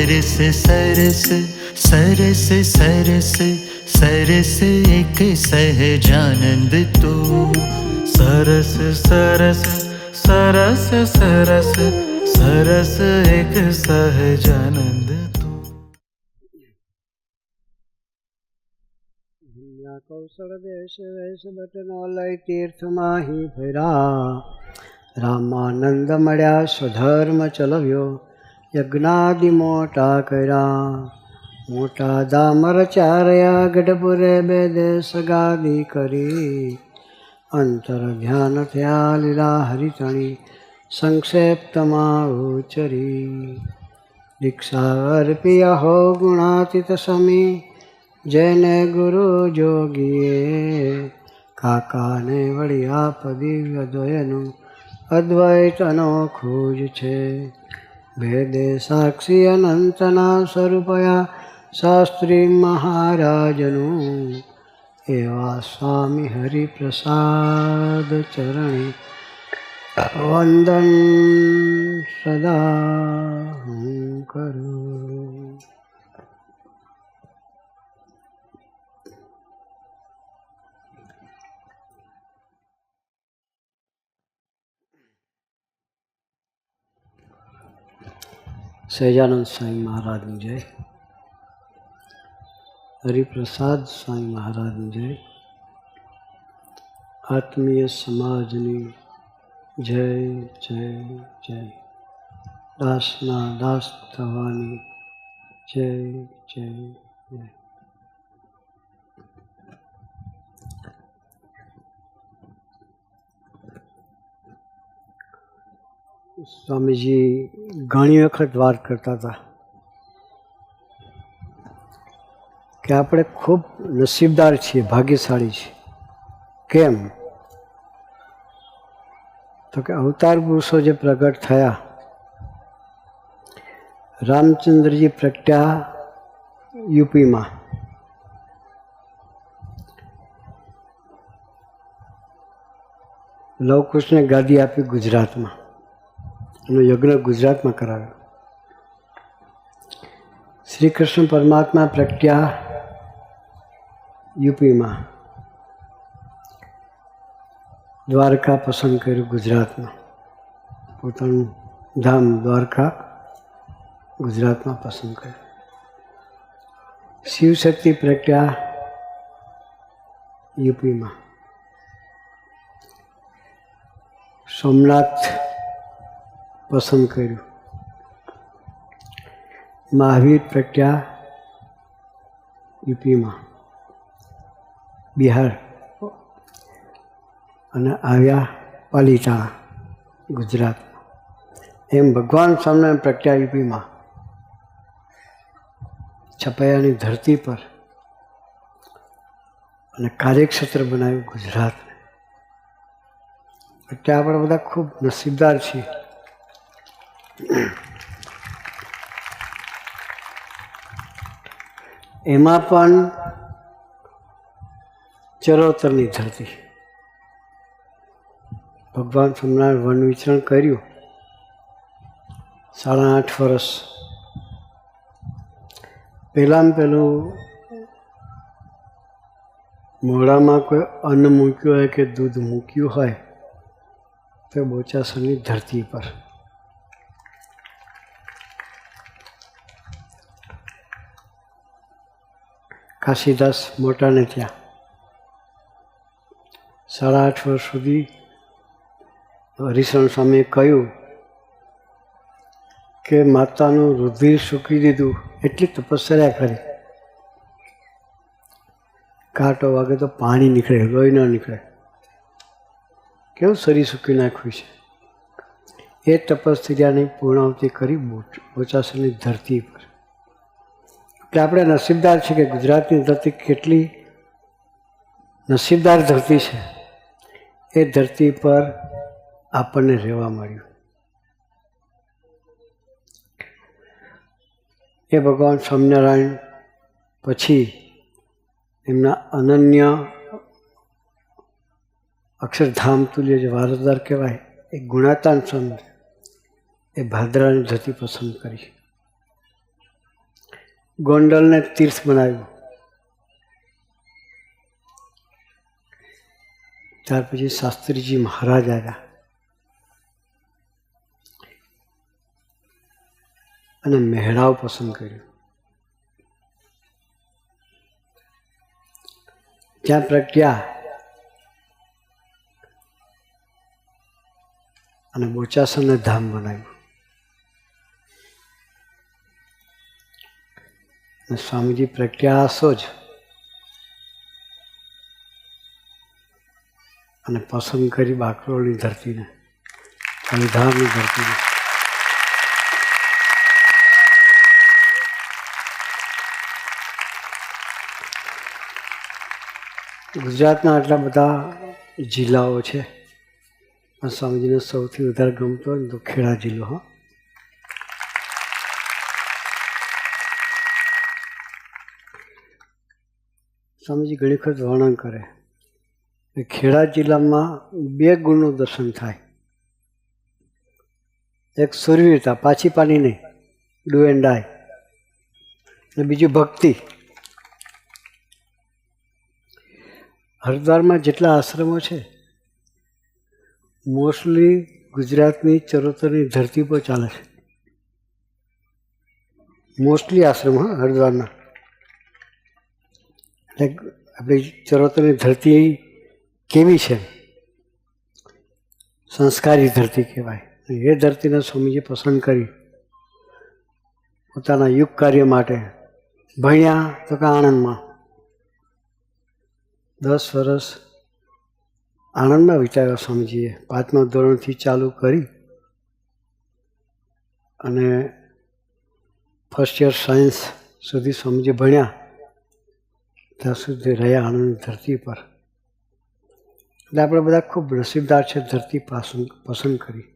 સરસ સરસ સરસ સરસ સરસ એક સહજાનંદ તું, સરસ સરસ સરસ સરસ સરસ એક સહજાનંદ તું. કૌશળ દેશ વેશ બટનો લઈ તીર્થમાં ફેરા, રામાનંદ મળ્યા સ્વધર્મ ચલવ્યો, યજ્ઞાદિ મોટા કર્યા. મોટા દામર ચાર્યા ગઢપુરે બે દેશ ગાદી કરી, અંતર ધ્યાન થયા લીલા હરિતણી સંક્ષેપ્તમાં ઉચરી. દીક્ષા અર્પી અહો ગુણાતીત સમી, જૈને ગુરુ જોગીએ, કાકાને વળી આપ દિવ્ય દ્વયનું અદ્વૈત અનોખું જ છે. ભેદે સાક્ષી અનંતના સ્વરૂપયા શાસ્ત્રી મહારાજનું, એવા સ્વામી હરિપ્રસાદ ચરણી વંદન સદા હું કરું. સહજાનંદ સ્વામી મહારાજની જય, હરિપ્રસાદ સ્વામી મહારાજની જય, આત્મીય સમાજની જય જય જય, દાસના દાસ થવાની જય જય જય. સ્વામીજી ઘણી વખત વાત કરતા હતા કે આપણે ખૂબ નસીબદાર છીએ, ભાગ્યશાળી છીએ. કેમ? તો કે અવતાર પુરુષો જે પ્રગટ થયા, રામચંદ્રજી પ્રગટ્યા યુપીમાં, લવકુશને ગાદી આપી ગુજરાતમાં, એનો યજ્ઞ ગુજરાતમાં કરાવ્યો. શ્રી કૃષ્ણ પરમાત્મા પ્રગટ્યા યુપીમાં, દ્વારકા પસંદ કર્યું ગુજરાતમાં, પોતાનું ધામ દ્વારકા ગુજરાતમાં પસંદ કર્યું. શિવશક્તિ પ્રગટ્યા યુપીમાં, સોમનાથ પસંદ કર્યું. મહાવીર પ્રગટ્યા યુપીમાં, બિહાર, અને આવ્યા પાલિતાણા ગુજરાતમાં. એમ ભગવાન સ્વામિનારાયણ પ્રગટ્યા યુપીમાં, છપૈયાની ધરતી પર, અને કાર્યક્ષેત્ર બનાવ્યું ગુજરાતને. એટલે આપણે બધા ખૂબ નસીબદાર છીએ. એમાં પણ ચરોતરની ધરતી, ભગવાન સ્વામિનારાયણ વન વિચરણ કર્યું 8.5 વર્ષ. પહેલાં પહેલું મોઢામાં કોઈ અન્ન મૂક્યું હોય કે દૂધ મૂક્યું હોય તો બોચાસરની ધરતી પર. કાશીદાસ મોટાને ત્યાં 8.5 વર્ષ સુધી હરિશરણ સ્વામીએ કહ્યું કે માતાનું રુધિર સૂકી દીધું, એટલી તપસ્યા કરી. કાંટો વાગે તો પાણી નીકળે, લોહી ન નીકળે, કેવું શરીર સૂકી નાખ્યું છે. એ તપસ્યાની પૂર્ણાવતિ કરી બોચાસરની ધરતી પર. એટલે આપણે નસીબદાર છીએ કે ગુજરાતની ધરતી કેટલી નસીબદાર ધરતી છે. એ ધરતી પર આપણને રહેવા મળ્યું. એ ભગવાન સ્વામિનારાયણ પછી એમના અનન્ય અક્ષરધામ તુલ્ય જે વારસદાર કહેવાય એ ગુણાતાન સ્વામી એ ભાદરાની ધરતી પસંદ કરી. ગોંડલને તીર્થ બનાવ્યું. ત્યાર પછી શાસ્ત્રીજી મહારાજ આવ્યા અને મહેરાવ પસંદ કર્યું. ત્યાં પ્રજ્ઞા અને બોચાસનને ધામ બનાવ્યું. અને સ્વામીજી પ્રજ્ઞાસો જ અને પસંદ કરી બાકરોળની ધરતીને, અલધામની ધરતીને. ગુજરાતના આટલા બધા જિલ્લાઓ છે, આ સ્વામીજીને સૌથી વધારે ગમતો હોય ને તો ખેડા જિલ્લો. હા, સ્વામીજી ઘણી વખત વર્ણન કરે કે ખેડા જિલ્લામાં 2 ગુણનું દર્શન થાય. એક સુરવીરતા, પાછી પાની નહીં, ડુ એન્ડ ડાય, અને બીજું ભક્તિ. હરિદ્વારમાં જેટલા આશ્રમો છે મોસ્ટલી ગુજરાતની ચરોતરની ધરતી પર ચાલે છે. મોસ્ટલી આશ્રમ, હા, હરિદ્વારના. એટલે આપણી ચરોતરની ધરતી કેવી છે? સંસ્કારી ધરતી કહેવાય. એ ધરતીને સ્વામીજી પસંદ કરી પોતાના યુગ કાર્ય માટે. ભણ્યા તો કે આણંદમાં 10 વર્ષ આણંદમાં વિતાવ્યા સ્વામીજીએ. 5મા ધોરણથી ચાલુ કરી અને ફર્સ્ટ યર સાયન્સ સુધી સ્વામીજી ભણ્યા. ત્યાં સુધી રહ્યા આણંદની ધરતી પર. એટલે આપણે બધા ખૂબ નસીબદાર છે ધરતી પસંદ કરી.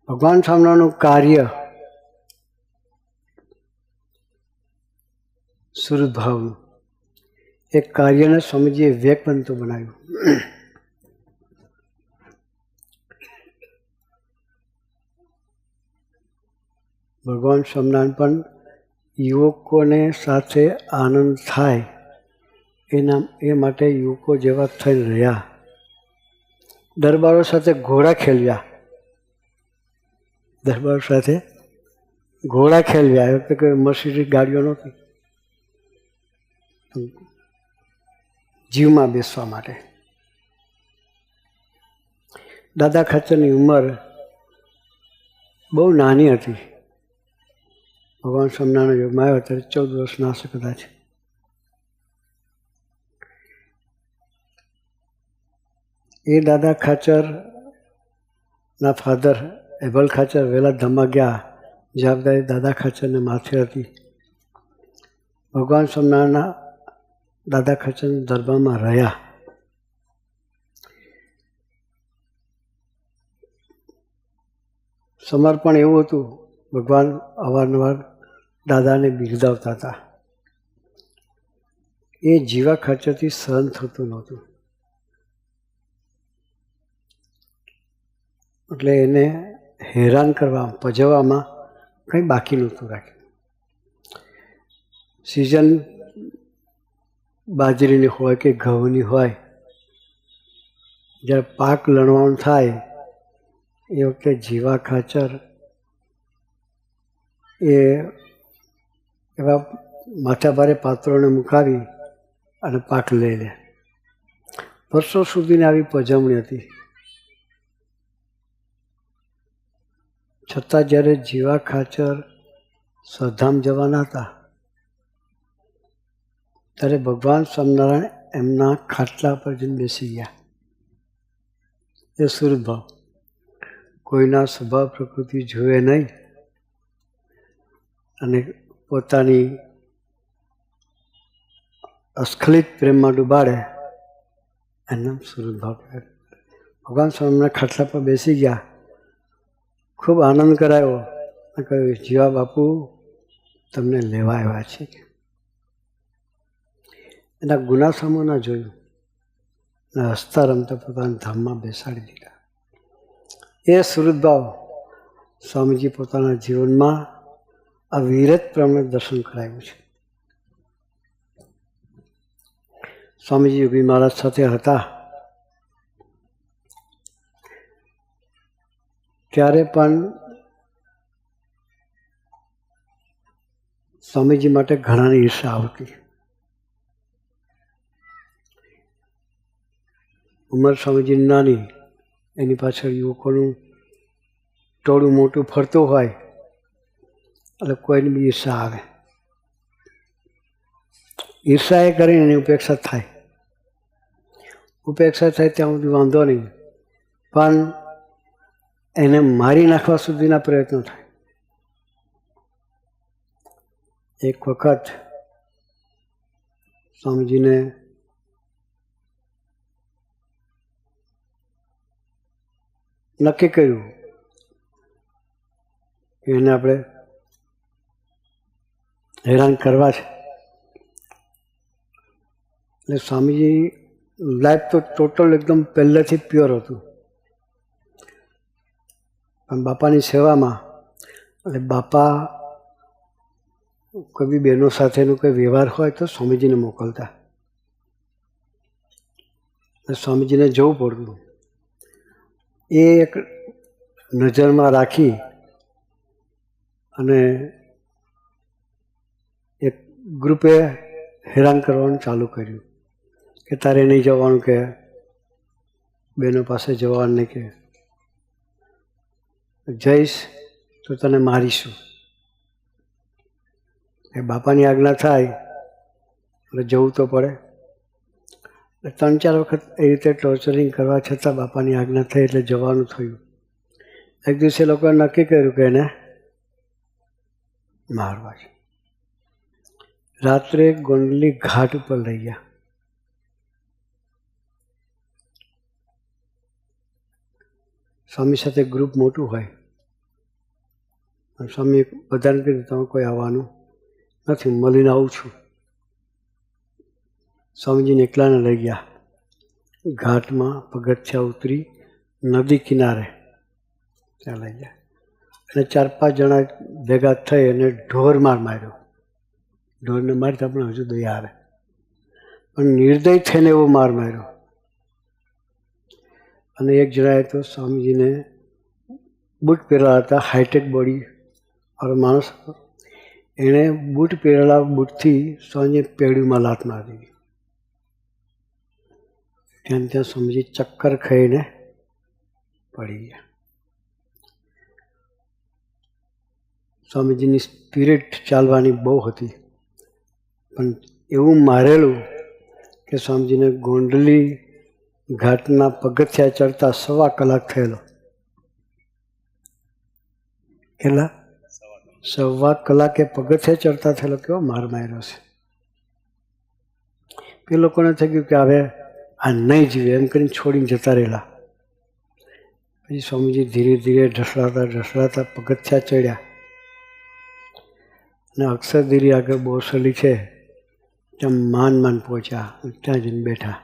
ભગવાન સ્વામિનારાયણનું કાર્ય સુરત ભાવનું, એક કાર્યને સ્વામીજીએ વિવેકવંતું બનાવ્યું. ભગવાન સ્વામિનારાયણ પણ યુવકોને સાથે આનંદ થાય એ માટે યુવકો જેવા થઈને રહ્યા. દરબારો સાથે ઘોડા ખેલવ્યા. દરબારો સાથે ઘોડા ખેલવ્યા. એ વખતે કોઈ મર્સિડીઝ ગાડીઓ નહોતી, જીવમાં બેસવા માટે. દાદા ખાચરની ઉંમર બહુ નાની હતી. ભગવાન સ્વામિનારાયણ યોગમાં આવ્યા ત્યારે 14 વર્ષના હશે કદાચ. એ દાદા ખાચરના ફાધર એભલ ખાચર વહેલા ધમા ગયા. જવાબદારી દાદા ખાચરને માથે હતી. ભગવાન સ્વામિનારાયણના દાદા ખાચરના દરબારમાં રહ્યા. સમર્પણ એવું હતું, ભગવાન અવારનવાર દાદાને બિરદાવતા હતા. એ જીવા ખાચરથી સહન થતું નહોતું. એટલે એને હેરાન કરવા, પજવવામાં કંઈ બાકી નહોતું રાખ્યું. સિઝન બાજરીની હોય કે ઘઉંની હોય, જ્યારે પાક લણવાનું થાય એ વખતે જીવા ખાચર એ એવા માથાભારે પાત્રોને મુકાવી અને પાક લઈ લે. વર્ષો સુધીની આવી પજવણી હતી. છતાં જ્યારે જીવા ખાચર સ્વધામ જવાના હતા ત્યારે ભગવાન સ્વામિનારાયણ એમના ખાટલા પર જઈને બેસી ગયા. એ સુરભાવ, કોઈના સ્વભાવ પ્રકૃતિ જુએ નહીં અને પોતાની અસ્ખલિત પ્રેમમાં ડૂબાડે, એનું સુરભાવ કહેવાય. ભગવાન સ્વામિનારાયણ ખાટલા પર બેસી ગયા, ખૂબ આનંદ કરાયો અને કહ્યું, જીવા બાપુ તમને લેવા આવ્યા છે. એના ગુના સમૂહના જોયું અને હસતા રમતા પોતાના ધામમાં બેસાડી દીધા. એ સુરતભાવ સ્વામીજી પોતાના જીવનમાં આ વિરત પ્રમાણે દર્શન કરાવ્યું છે. સ્વામીજી યોગી મહારાજ સાથે હતા ત્યારે પણ સ્વામીજી માટે ઘણાની ઈર્ષા આવતી. ઉંમર સ્વામીજી નાની, એની પાછળ યુવકોનું ટોળું મોટું ફરતું હોય એટલે કોઈની બી ઈર્ષા આવે. ઈર્ષા એ કરીને એની ઉપેક્ષા થાય. ઉપેક્ષા થાય ત્યાં સુધી વાંધો નહીં, પણ એને મારી નાખવા સુધીના પ્રયત્નો થાય. એક વખત સ્વામીજીને નક્કી કર્યું કે એને આપણે હેરાન કરવા છે. એટલે સ્વામીજી લાઈફ તો ટોટલ એકદમ પહેલેથી પ્યોર હતું, પણ બાપાની સેવામાં એટલે બાપા કોઈ બી બહેનો સાથેનો કોઈ વ્યવહાર હોય તો સ્વામીજીને મોકલતા. સ્વામીજીને જવું પડતું. એ એક નજરમાં રાખી અને એક ગ્રુપે હેરાન કરવાનું ચાલુ કર્યું કે તારે નહીં જવાનું, કે બહેનો પાસે જવાનું નહીં, કે જઈશ તો તને મારીશું. એ બાપાની આજ્ઞા થાય એટલે જવું તો પડે. 3-4 વખત એ રીતે ટોર્ચરિંગ કરવા છતાં બાપાની આજ્ઞા થઈ એટલે જવાનું થયું. એક દિવસે લોકોએ નક્કી કર્યું કે એને મારવા છે. રાત્રે ગોંડલી ઘાટ ઉપર લઈ ગયા. સ્વામી સાથે ગ્રુપ મોટું હોય, સ્વામી બધાને કીધું તમે કોઈ આવવાનું નથી, મળીને આવું છું. સ્વામીજીને એકલાને લઈ ગયા. ઘાટમાં પગથિયા ઉતરી નદી કિનારે ત્યાં લઈ ગયા અને 4-5 જણા ભેગા થઈ અને ઢોર માર્યો. ઢોરને મારી તો આપણે હજુ દયા આવે, પણ નિર્દય થઈને એવો માર્યો. અને એક જણાએ તો સ્વામીજીને બૂટ પહેરેલા હતા, હાઈટેક બોડી વાળો માણસ હતો. એણે બૂટ પહેરેલા બૂટથી સ્વામીજી પેડીમાં લાત મારી દીધી. ત્યાં સ્વામીજી ચક્કર ખાઈને પડી ગયા. સ્વામીજીની સ્પિરિટ ચાલવાની બહુ હતી, પણ એવું મારેલું કે સ્વામીજીને ગોંડલી ઘાટના પગથિયા ચડતા 1.25 કલાક થયેલો. કેટલા? 1.25 કલાકે પગથિયા ચડતા થયેલો. કેવો માર માર્યો છે. એ લોકોને થઈ ગયું કે હવે આ નહીં જીવે એમ કરીને છોડીને જતા રહેલા. પછી સ્વામીજી ધીરે ધીરે ઢસડાતા પગથિયા ચડ્યા અને અક્ષરગીરી આગળ બોરસલી છે ત્યાં માંડ પહોંચ્યા. ત્યાં જઈને બેઠા.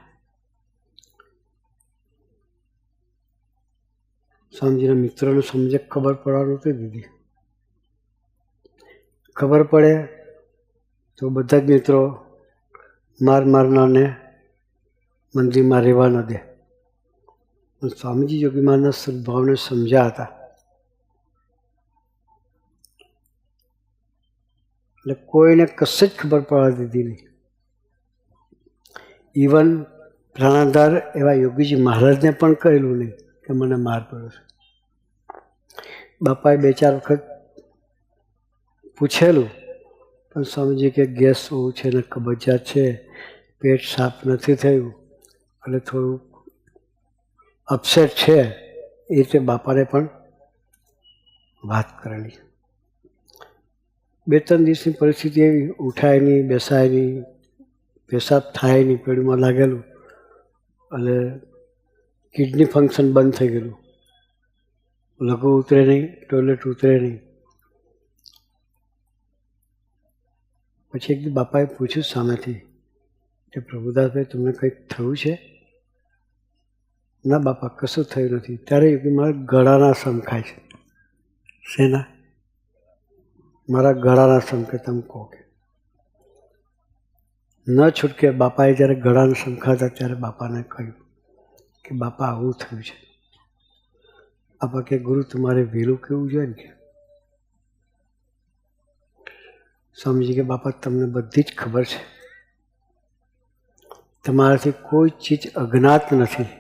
સ્વામીજીના મિત્રોને સમજે ખબર પડવા નહોતી દીધી. ખબર પડે તો બધા જ મિત્રો મારનારને મંદિરમાં રહેવા ન દે. સ્વામીજી યોગી મહારાજના સદભાવને સમજ્યા હતા એટલે કોઈને કશે જ ખબર પડવા દીધી નહીં. ઇવન પ્રાણાધાર એવા યોગીજી મહારાજને પણ કહેલું નહીં કે મને માર પડ્યો છે. બાપાએ 2-4 વખત પૂછેલું, પણ સ્વામીજી કે ગેસ બહુ છે ને કબજિયાત છે, પેટ સાફ નથી થયું એટલે થોડું અપસેટ છે. એ રીતે બાપાને પણ વાત કરેલી. 2-3 દિવસની પરિસ્થિતિ એવી, ઉઠાય નહીં, બેસાય નહીં, પેશાબ થાય નહીં, પેડમાં લાગેલું એટલે કિડની ફંક્શન બંધ થઈ ગયેલું. લઘુ ઉતરે નહીં, ટોયલેટ ઉતરે નહીં. પછી એક દી બાપાએ પૂછ્યું સામેથી કે પ્રભુદાસભાઈ તમને કંઈક થયું છે? ના બાપા કશું થયું નથી. ત્યારે યોગી મારા ગળાના સમ ખાય છે. શેના? મારા ગળાના સંકેત આમ કહો કે ન છૂટકે. બાપાએ જ્યારે ગળાના સંખાતા ત્યારે બાપાને કહ્યું કે બાપા આવું થયું છે. બાપા કે ગુરુ તમારે વહેલું કેવું જોઈએ ને કે. સ્વામીજી કે બાપા તમને બધી જ ખબર છે, તમારાથી કોઈ ચીજ અજ્ઞાત નથી.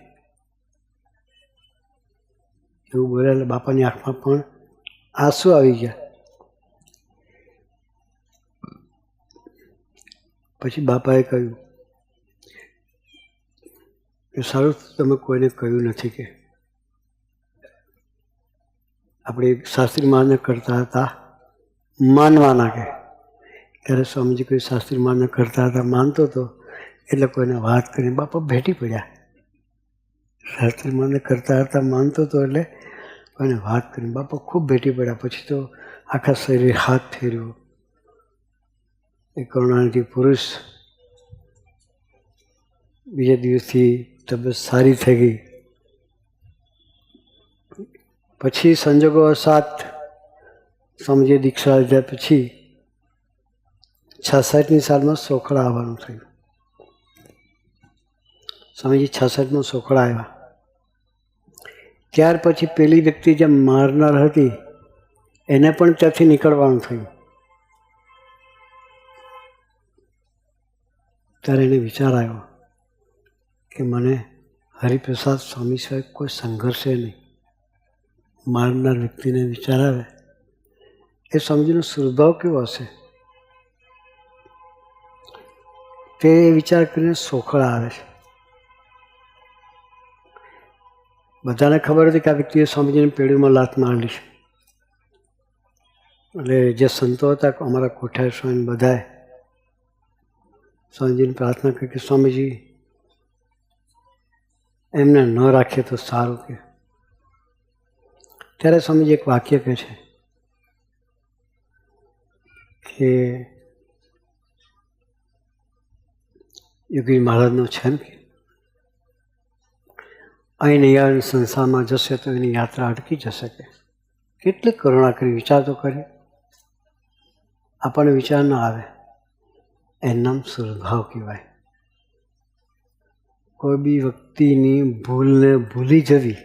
એવું બોલ્યા એટલે બાપાની આંખમાં પણ આંસુ આવી ગયા. પછી બાપાએ કહ્યું કે સારું તમે કોઈને કહ્યું નથી કે આપણે શાસ્ત્રી માને કરતા હતા માનવાના કે. ત્યારે સ્વામીજી કોઈ શાસ્ત્રી માને કરતા હતા માનતો હતો એટલે કોઈને વાત કરીને બાપા ભેટી પડ્યા. શાસ્ત્રી માને કરતા હતા માનતો હતો એટલે કોઈને વાત કરીને બાપા ખૂબ ભેટી પડ્યા. પછી તો આખા શરીર હાથ ફેર્યો. એ કરુણાનિધિ પુરુષ બીજા દિવસથી તબિયત સારી થઈ ગઈ. પછી સંજોગો સાથ સ્વામીજીએ દીક્ષા લીધા પછી 66ની સાલમાં સોખડા આવવાનું થયું. સ્વામીજી 66માં સોખડા આવ્યા. ત્યાર પછી પેલી વ્યક્તિ જે મારનાર હતી એને પણ ત્યાંથી નીકળવાનું થયું. ત્યારે એને વિચાર આવ્યો કે મને હરિપ્રસાદ સ્વામી સિવાય કોઈ સંઘર્ષે નહીં. મારનાર વ્યક્તિને વિચાર આવે એ સ્વામીજીનો સ્વભાવ કેવો હશે તે વિચાર કરીને સોખડા આવે છે. બધાને ખબર હતી કે આ વ્યક્તિએ સ્વામીજીની પેઢીમાં લાત મારેલી છે. એટલે જે સંતો હતા અમારા કોઠારી સ્વામી બધાએ સ્વામીજીને પ્રાર્થના કરી કે સ્વામીજી એમને ન રાખીએ તો સારું કે. ત્યારે સ્વામીજી એક વાક્ય કહે છે કે યોગી મહારાજનો છે ને કે અહીં નહીં આવે સંસારમાં જશે તો એની યાત્રા અટકી જશે કે. કેટલી કરુણા કરી, વિચાર તો કરી. આપણને વિચાર ન આવે એનું નામ સ્વભાવ કહેવાય. કોઈ બી વ્યક્તિની ભૂલને ભૂલી જવી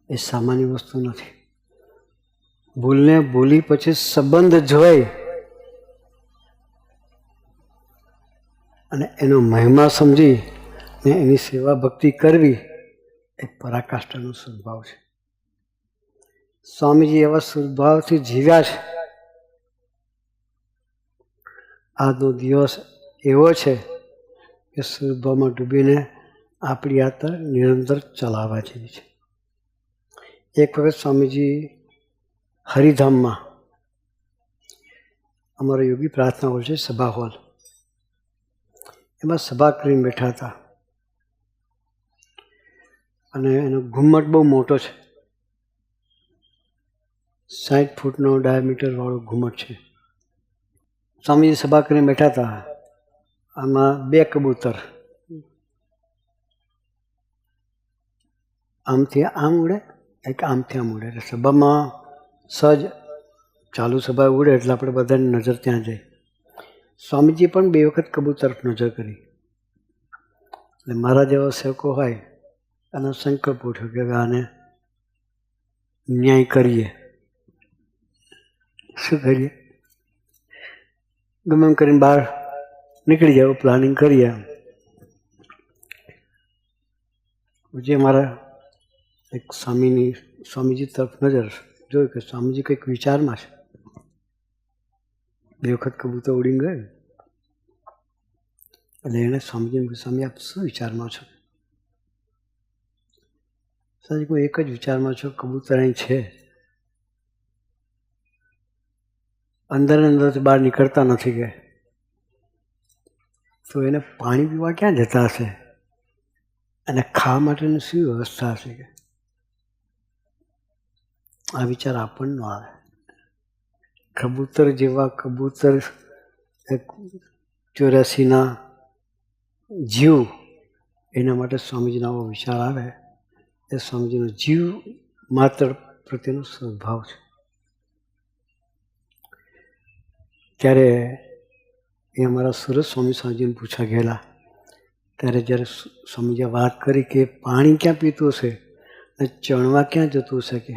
એ સામાન્ય વસ્તુ નથી. ભૂલને ભૂલી પછી સંબંધ જોઈ અને એનો મહિમા સમજી ને એની સેવા ભક્તિ કરવી એ પરાકાષ્ઠાનો સ્વભાવ છે. સ્વામીજી એવા સ્વભાવથી જીવ્યા છે. આજનો દિવસ એવો છે કે સ્વભાવમાં ડૂબીને આપણી યાત્રા નિરંતર ચલાવવા જેવી છે. એક વખત સ્વામીજી હરિધામમાં અમારો યોગી પ્રાર્થના હોલ છે સભા હોલ, એમાં સભા કરીને બેઠા હતા. અને એનો ઘુમ્મટ બહુ મોટો છે, 60 ફૂટનો ડાયામીટરવાળો ઘુમ્મટ છે. સ્વામીજી સભા કરીને બેઠા હતા. આમાં 2 કબૂતર આમથી આમ ઉડે, એક આમથી આમ ઉડે. એટલે સભામાં સહજ ચાલુ સભા ઉડે એટલે આપણે બધાની નજર ત્યાં જાય. સ્વામીજી પણ 2 વખત કબૂતર નજર કરી. એટલે મારા જેવા સેવકો હોય અને સંકલ્પ ઉઠ્યો કે હવે આને ન્યાય કરીએ. શું કરીએ? ગમે એમ કરીને બહાર નીકળી જાવ, પ્લાનિંગ કરીએ. જે મારા એક સ્વામીજી તરફ નજર જોયું કે સ્વામીજી કંઈક વિચારમાં છે. 2 વખત કબૂતર ઉડીને ગયું. એટલે એણે સ્વામીજીને કહ્યું સ્વામી આપ શું વિચારમાં છો? સ્વામી હું એક જ વિચારમાં છું, કબૂતર અહીં છે, અંદરથી બહાર નીકળતા નથી કે તો એને પાણી પીવા ક્યાં જતા હશે અને ખાવા માટેની શું વ્યવસ્થા હશે કે. આ વિચાર આપણને ન આવે. કબૂતર જેવા કબૂતર 84ના જીવ, એના માટે સ્વામીજીનો આવો વિચાર આવે એ સ્વામીજીનો જીવ માત્ર પ્રત્યેનો સ્વભાવ છે. ત્યારે એ અમારા સુરત સ્વામી સ્વામીજીને પૂછા ગયેલા. ત્યારે જ્યારે સ્વામીજીએ વાત કરી કે પાણી ક્યાં પીતું હશે અને ચણવા ક્યાં જતું હશે, કે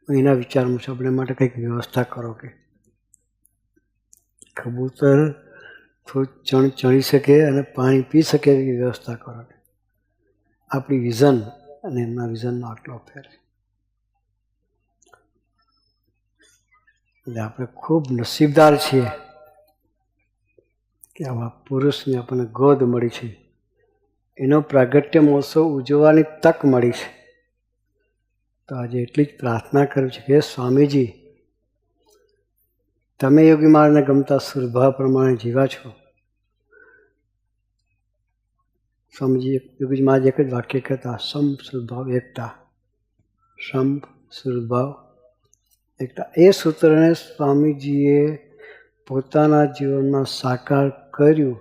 એના વિચાર મુજબ આપણે માટે કંઈક વ્યવસ્થા કરો, કે કબૂતર થોડું ચણી શકે અને પાણી પી શકે એવી વ્યવસ્થા કરો. આપણી વિઝન અને એમના વિઝનનો આટલો ફેર છે. એટલે આપણે ખૂબ નસીબદાર છીએ કે આવા પુરુષની આપણને ગોદ મળી છે, એનો પ્રાગટ્ય મહોત્સવ ઉજવવાની તક મળી છે. તો આજે એટલી જ પ્રાર્થના કરું છું કે સ્વામીજી, તમે યોગી મારને ગમતા સ્વભાવ પ્રમાણે જીવા છો. સ્વામીજી યોગીજી મહારાજ એક જ વાક્ય કહેતા, સમ સદભાવ એકતા, સમ સદભાવ એકતા. એ સૂત્રને સ્વામીજીએ પોતાના જીવનમાં સાકાર કર્યું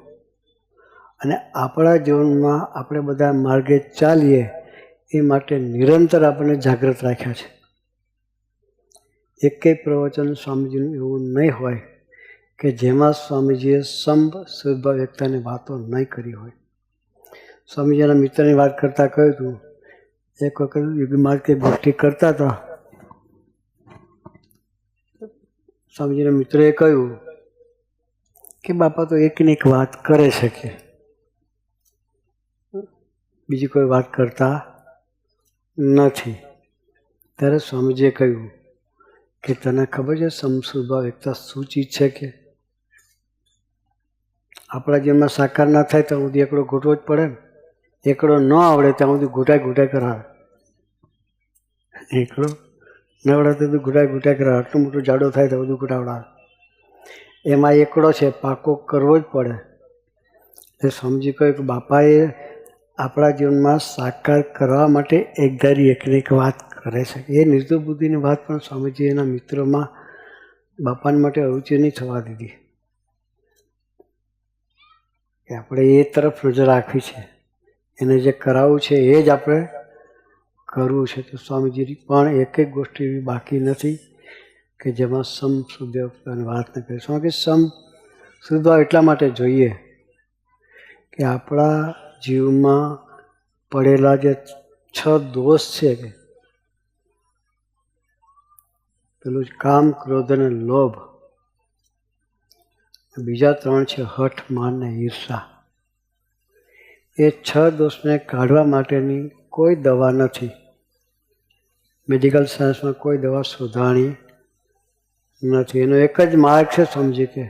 અને આપણા જીવનમાં આપણે બધા માર્ગે ચાલીએ એ માટે નિરંતર આપણને જાગૃત રાખ્યા છે. એકેય પ્રવચન સ્વામીજીનું એવું નહીં હોય કે જેમાં સ્વામીજીએ સંપ સદભાવ એકતાની વાતો નહીં કરી હોય. સ્વામીજીના મિત્રની વાત કરતાં કહ્યું હતું, એક વખત યોગી મહારાજ કંઈ ગોષ્ઠી કરતા હતા. સ્વામીજીના મિત્રએ કહ્યું કે બાપા તો એકની એક વાત કરે છે, કે બીજી કોઈ વાત કરતા નથી. ત્યારે સ્વામીજીએ કહ્યું કે તને ખબર છે સમસ્વભાવ એકતા શું ચીજ છે? કે આપણા જીવનમાં સાકાર ના થાય ત્યાં સુધી એકડો ઘૂંટવો જ પડે ને. એકડો ન આવડે ત્યાં સુધી ઘૂંટાય કરાવે. એકડો ન આવડે તો ઘૂંટાય કરાવે. આટલું મોટું જાડો થાય તો બધું ઘૂંટાવડાવે. એમાં એકડો છે, પાકો કરવો જ પડે. એ સમજી કહ્યું કે બાપાએ આપણા જીવનમાં સાકાર કરવા માટે એકધારી એકને એક વાત કરે છે. એ નિર્દોષ બુદ્ધિની વાત પણ સ્વામીજી એના મિત્રોમાં બાપાને માટે અરુચિ નહીં થવા દીધી, કે આપણે એ તરફ નજર રાખવી છે. એને જે કરાવવું છે એ જ આપણે કરવું છે. તો સ્વામીજી પણ એક એક ગોષ્ઠી એવી બાકી નથી કે જેમાં સમ શુદ્ધની વાત ન કરી. શું કે સમ શુદ્ધ એટલા માટે જોઈએ કે આપણા જીવમાં પડેલા જે 6 દોષ છે, કે પેલું કામ, ક્રોધ અને લોભ, બીજા 3 છે હઠ, માન ને ઈર્ષા. એ 6 દોષને કાઢવા માટેની કોઈ દવા નથી. મેડિકલ સાયન્સમાં કોઈ દવા શોધાણી નથી. એનો એક જ માર્ગ છે, સમજી કે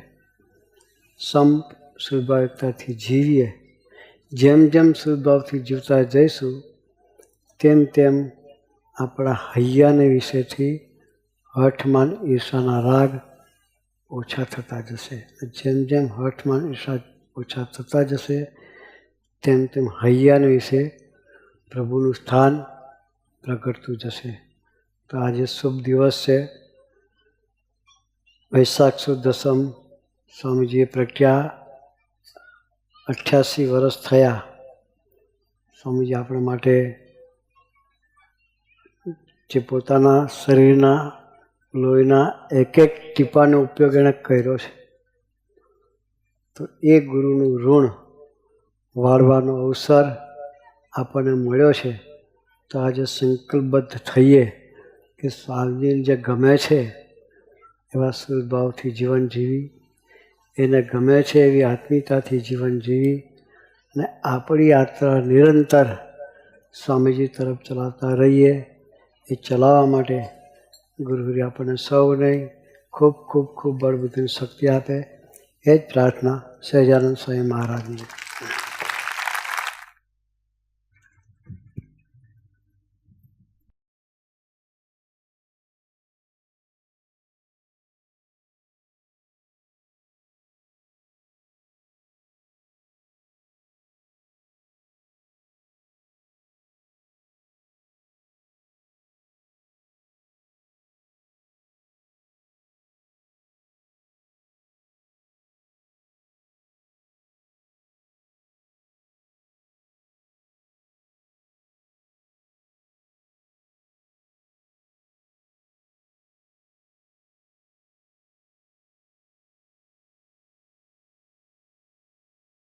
સમ સદભાવતાથી જીવીએ. જેમ જેમ સદભાવથી જીવતા જઈશું તેમ તેમ આપણા હૈયાને વિશેથી હઠમાન ઈર્ષાના રાગ ઓછા થતા જશે. જેમ જેમ હઠમાન ઈર્ષા ઓછા થતા જશે તેમ તેમ હૈયાને વિશે પ્રભુનું સ્થાન પ્રગટતું જશે. તો આજે શુભ દિવસ છે, વૈશાખ સુદ દસમ. સ્વામીજીએ પ્રજ્ઞા 88 વર્ષ થયા. સ્વામીજી આપણા માટે જે પોતાના શરીરના લોહીના એક એક ટીપાનો ઉપયોગ એણે કર્યો છે, તો એ ગુરુનું ઋણ વાળવાનો અવસર આપણને મળ્યો છે. તો આજે સંકલ્પબદ્ધ થઈએ કે સ્વામીજીને જે ગમે છે એવા સદભાવથી જીવન જીવી, એને ગમે છે એવી આત્મીયતાથી જીવન જીવી અને આપણી યાત્રા નિરંતર સ્વામીજી તરફ ચલાવતા રહીએ. એ ચલાવવા માટે ગુરુહરિ આપણને સૌને ખૂબ ખૂબ ખૂબ બળ બુદ્ધિની શક્તિ આપે. એ જ પ્રાર્થના સહજાનંદ સ્વામી મહારાજની.